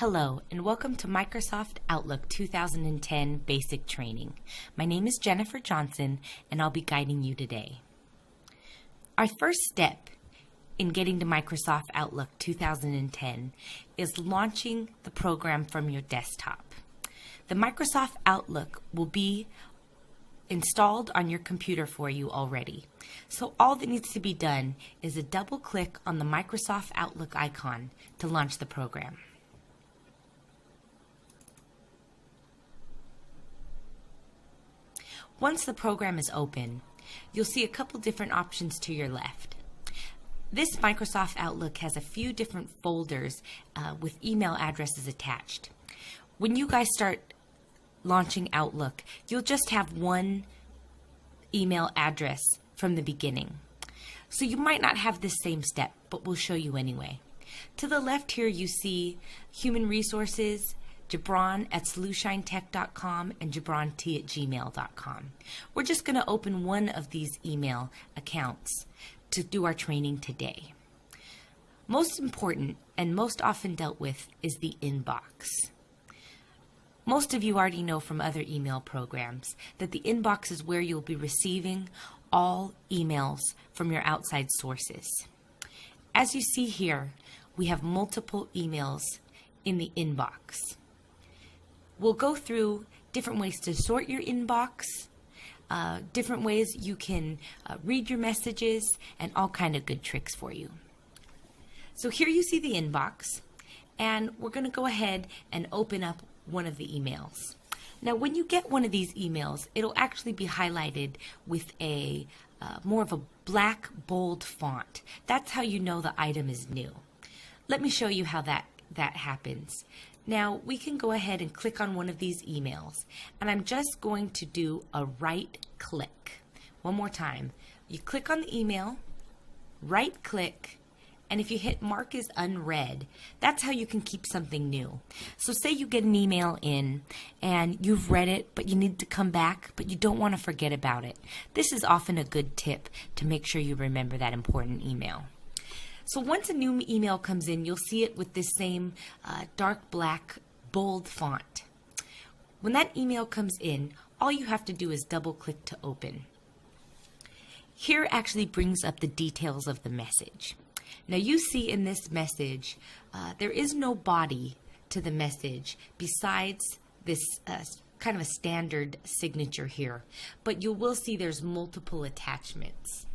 Hello, and welcome to Microsoft Outlook 2010 Basic Training. My name is Jennifer Johnson, and I'll be guiding you today. Our first step in getting to Microsoft Outlook 2010 is launching the program from your desktop. The Microsoft Outlook will be installed on your computer for you already. So all that needs to be done is a double click on the Microsoft Outlook icon to launch the program. Once the program is open, you'll see a couple different options to your left. This Microsoft Outlook has a few different folders with email addresses attached. When you guys start launching Outlook, you'll just have one email address from the beginning. So you might not have this same step, but we'll show you anyway. To the left here you see Human Resources, Gibran@solutiontech.com and gibranT@gmail.com. We're just going to open one of these email accounts to do our training today. Most important and most often dealt with is the inbox. Most of you already know from other email programs that the inbox is where you'll be receiving all emails from your outside sources. As you see here, we have multiple emails in the inbox. We'll go through different ways to sort your inbox, different ways you can read your messages, and all kind of good tricks for you. So here you see the inbox, and we're going to go ahead and open up one of the emails. Now when you get one of these emails, it'll actually be highlighted with a more of a black bold font. That's how you know the item is new. Let me show you how that happens. Now we can go ahead and click on one of these emails, and I'm just going to do a right click. One more time. You click on the email, right click, and if you hit mark as unread, that's how you can keep something new. So say you get an email in and you've read it, but you need to come back, but you don't want to forget about it. This is often a good tip to make sure you remember that important email. So once a new email comes in, you'll see it with this same dark black bold font. When that email comes in, all you have to do is double click to open. Here actually brings up the details of the message. Now you see in this message, there is no body to the message besides this kind of a standard signature here, but you will see there's multiple attachments.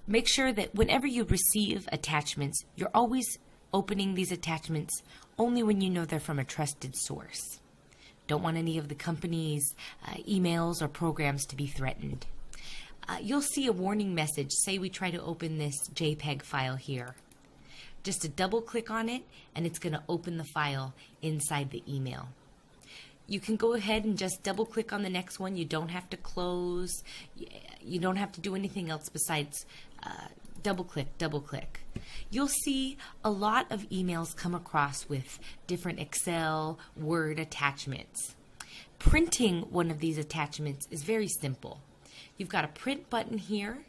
Make sure that whenever you receive attachments, you're always opening these attachments only when you know they're from a trusted source. Don't want any of the company's emails or programs to be threatened. You'll see a warning message. Say we try to open this JPEG file here. Just to double click on it, and it's going to open the file inside the email. You can go ahead and just double click on the next one. You don't have to close. You don't have to do anything else besides double click, double click. You'll see a lot of emails come across with different Excel, Word attachments. Printing one of these attachments is very simple. You've got a print button here.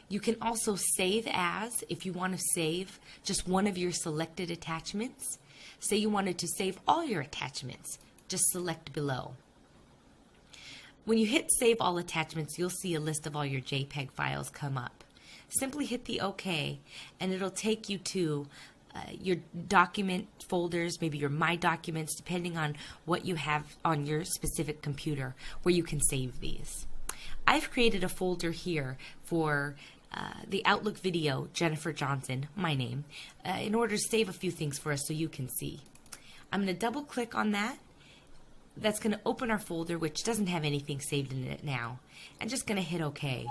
You can also save as if you want to save just one of your selected attachments. Say you wanted to save all your attachments. Just select below. When you hit Save All Attachments, you'll see a list of all your JPEG files come up. Simply hit the OK, and it'll take you to your document folders, maybe your My Documents, depending on what you have on your specific computer, where you can save these. I've created a folder here for the Outlook video, Jennifer Johnson, my name, in order to save a few things for us so you can see. I'm going to double click on that. That's going to open our folder, which doesn't have anything saved in it now. I'm just going to hit OK.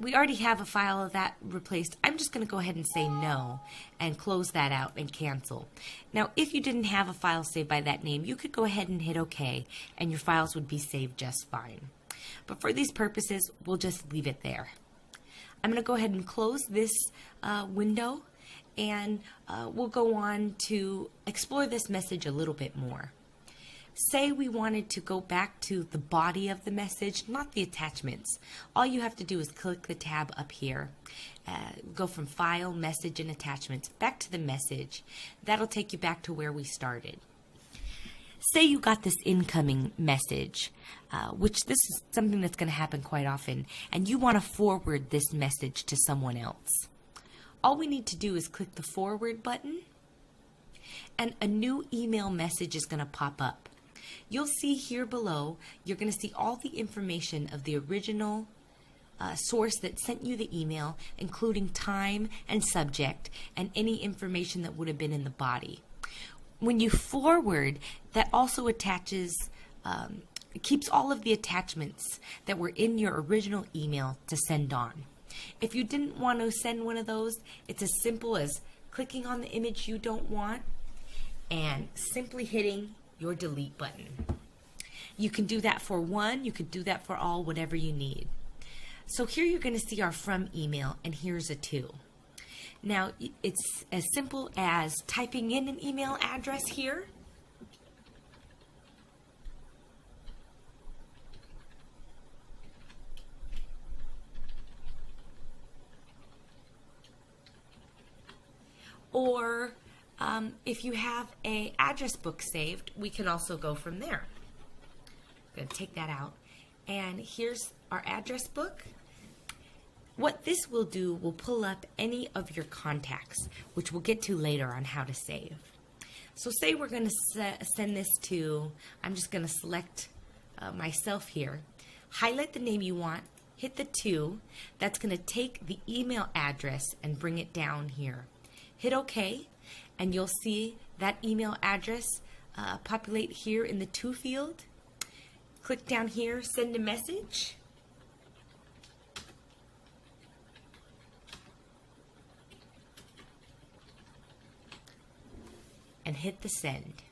We already have a file of that replaced. I'm just going to go ahead and say no and close that out and cancel. Now, if you didn't have a file saved by that name, you could go ahead and hit OK, and your files would be saved just fine. But for these purposes, we'll just leave it there. I'm going to go ahead and close this window, and we'll go on to explore this message a little bit more. Say we wanted to go back to the body of the message, not the attachments. All you have to do is click the tab up here. Go from File, Message, and Attachments back to the message. That'll take you back to where we started. Say you got this incoming message, which this is something that's going to happen quite often, and you want to forward this message to someone else. All we need to do is click the forward button, and a new email message is going to pop up. You'll see here below, you're going to see all the information of the original source that sent you the email, including time and subject, and any information that would have been in the body. When you forward, that also attaches, it keeps all of the attachments that were in your original email to send on. If you didn't want to send one of those, it's as simple as clicking on the image you don't want and simply hitting your delete button. You can do that for one, you could do that for all, whatever you need. So here you're going to see our from email, and here's a to. Now it's as simple as typing in an email address here. Or if you have an address book saved, we can also go from there. I'm going to take that out. And here's our address book. What this will do will pull up any of your contacts, which we'll get to later on how to save. So say we're going to send this to, I'm just going to select myself here. Highlight the name you want, hit the to. That's going to take the email address and bring it down here. Hit OK, and you'll see that email address populate here in the to field. Click down here, send a message. And hit the send.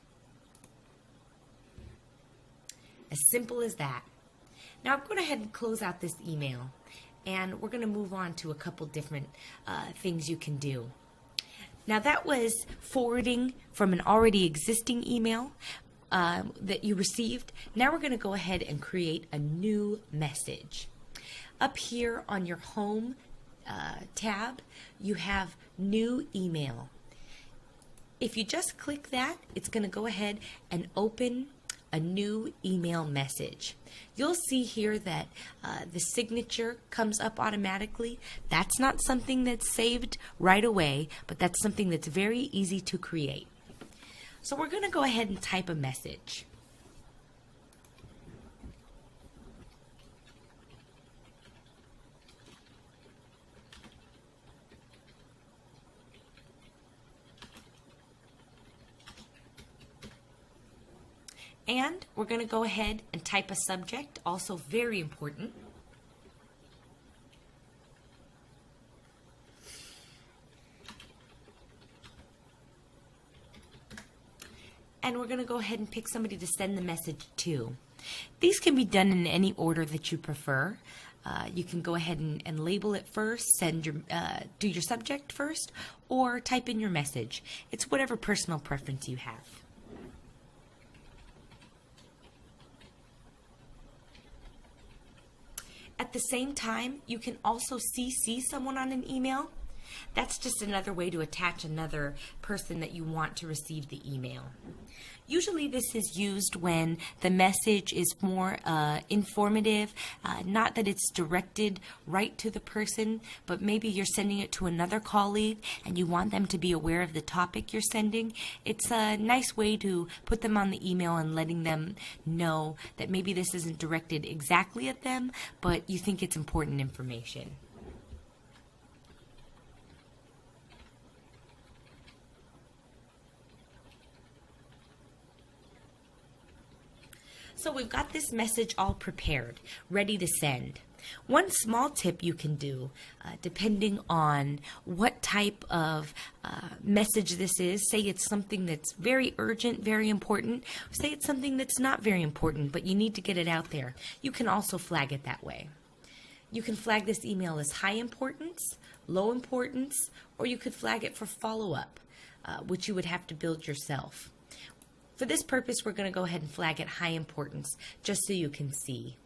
As simple as that. Now I'm going to go ahead and close out this email, and we're going to move on to a couple different things you can do. Now that was forwarding from an already existing email that you received. Now we're going to go ahead and create a new message. Up here on your home tab, you have new email. If you just click that, it's going to go ahead and open a new email message. You'll see here that the signature comes up automatically. That's not something that's saved right away, but that's something that's very easy to create. So we're going to go ahead and type a message. And we're going to go ahead and type a subject, also very important. And we're going to go ahead and pick somebody to send the message to. These can be done in any order that you prefer. You can go ahead and label it first, do your subject first, or type in your message. It's whatever personal preference you have. At the same time, you can also CC someone on an email. That's just another way to attach another person that you want to receive the email. Usually this is used when the message is more informative, not that it's directed right to the person, but maybe you're sending it to another colleague and you want them to be aware of the topic you're sending. It's a nice way to put them on the email and letting them know that maybe this isn't directed exactly at them, but you think it's important information. So we've got this message all prepared, ready to send. One small tip you can do, depending on what type of message this is, say it's something that's very urgent, very important, say it's something that's not very important, but you need to get it out there, you can also flag it that way. You can flag this email as high importance, low importance, or you could flag it for follow-up, which you would have to build yourself. For this purpose, we're going to go ahead and flag it high importance just so you can see.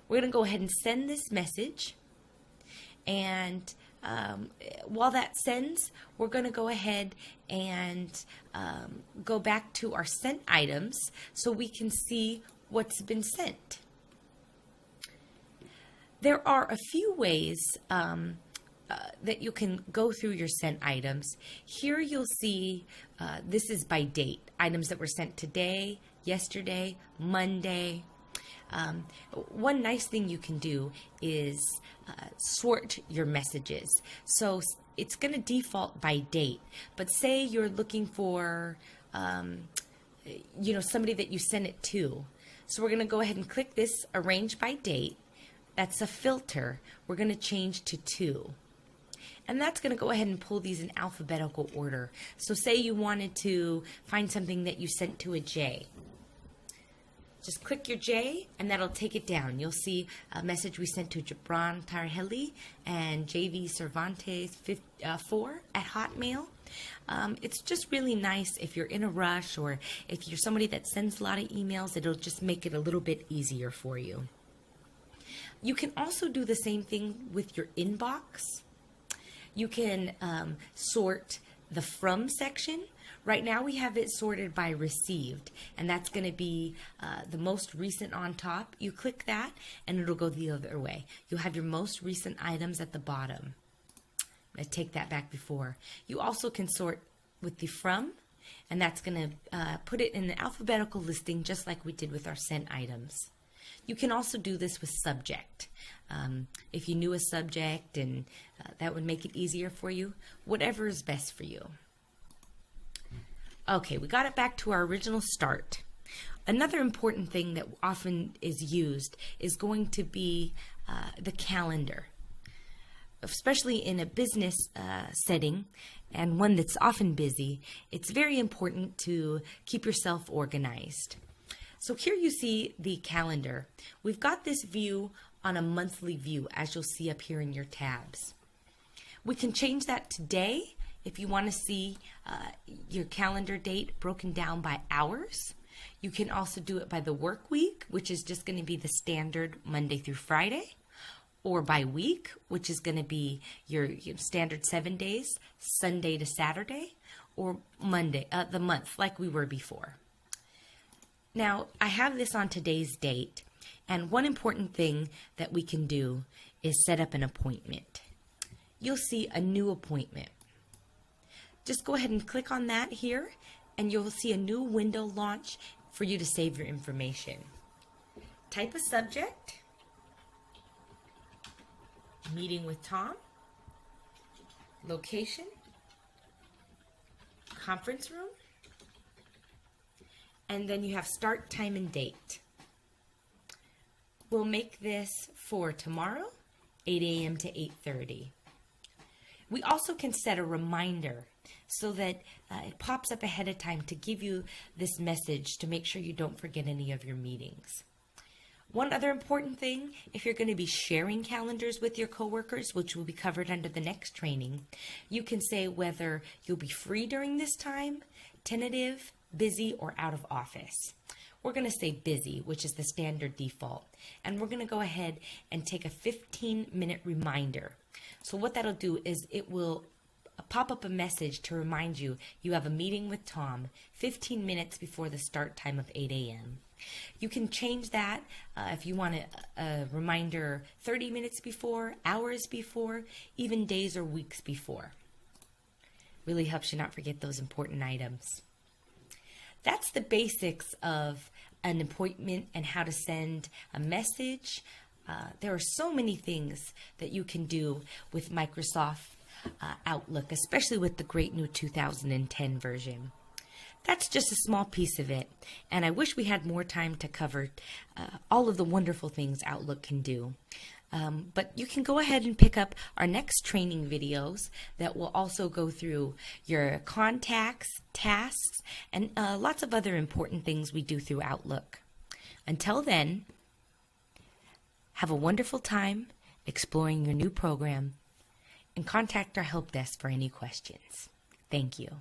We're going to go ahead and send this message, and while that sends, we're going to go ahead and go back to our sent items so we can see what's been sent. There are a few ways that you can go through your sent items. Here you'll see this is by date, items that were sent today, yesterday, Monday. One nice thing you can do is sort your messages. So it's going to default by date, but say you're looking for somebody that you send it to. So we're going to go ahead and click this arrange by date. That's a filter. We're going to change to 2. And that's going to go ahead and pull these in alphabetical order. So say you wanted to find something that you sent to a J. Just click your J and that'll take it down. You'll see a message we sent to Gibran Tarheli and JV Cervantes 4 at Hotmail. It's just really nice if you're in a rush or if you're somebody that sends a lot of emails, it'll just make it a little bit easier for you. You can also do the same thing with your inbox. You can sort the from section. Right now we have it sorted by received, and that's going to be the most recent on top. You click that and it'll go the other way. You'll have your most recent items at the bottom. I take that back before. You also can sort with the from, and that's going to put it in the alphabetical listing just like we did with our sent items. You can also do this with subject. If you knew a subject and that would make it easier for you, whatever is best for you. Okay, we got it back to our original start. Another important thing that often is used is going to be the calendar. Especially in a business setting and one that's often busy, it's very important to keep yourself organized. So here you see the calendar. We've got this view on a monthly view, as you'll see up here in your tabs. We can change that to day if you want to see your calendar date broken down by hours. You can also do it by the work week, which is just going to be the standard Monday through Friday, or by week, which is going to be your standard 7 days, Sunday to Saturday, or Monday, the month, like we were before. Now, I have this on today's date, and one important thing that we can do is set up an appointment. You'll see a new appointment. Just go ahead and click on that here, and you'll see a new window launch for you to save your information. Type a subject, meeting with Tom, location, conference room, and then you have start time and date. We'll make this for tomorrow, 8 a.m. to 8:30. We also can set a reminder so that it pops up ahead of time to give you this message to make sure you don't forget any of your meetings. One other important thing, if you're going to be sharing calendars with your coworkers, which will be covered under the next training, you can say whether you'll be free during this time, tentative, busy, or out of office. We're going to say busy, which is the standard default, and we're going to go ahead and take a 15-minute reminder. So what that'll do is it will pop up a message to remind you you have a meeting with Tom 15 minutes before the start time of 8 a.m. You can change that if you want a reminder 30 minutes before, hours before, even days or weeks before. Really helps you not forget those important items. That's the basics of an appointment and how to send a message. There are so many things that you can do with Microsoft Outlook, especially with the great new 2010 version. That's just a small piece of it, and I wish we had more time to cover all of the wonderful things Outlook can do. But you can go ahead and pick up our next training videos that will also go through your contacts, tasks, and lots of other important things we do through Outlook. Until then, have a wonderful time exploring your new program, and contact our help desk for any questions. Thank you.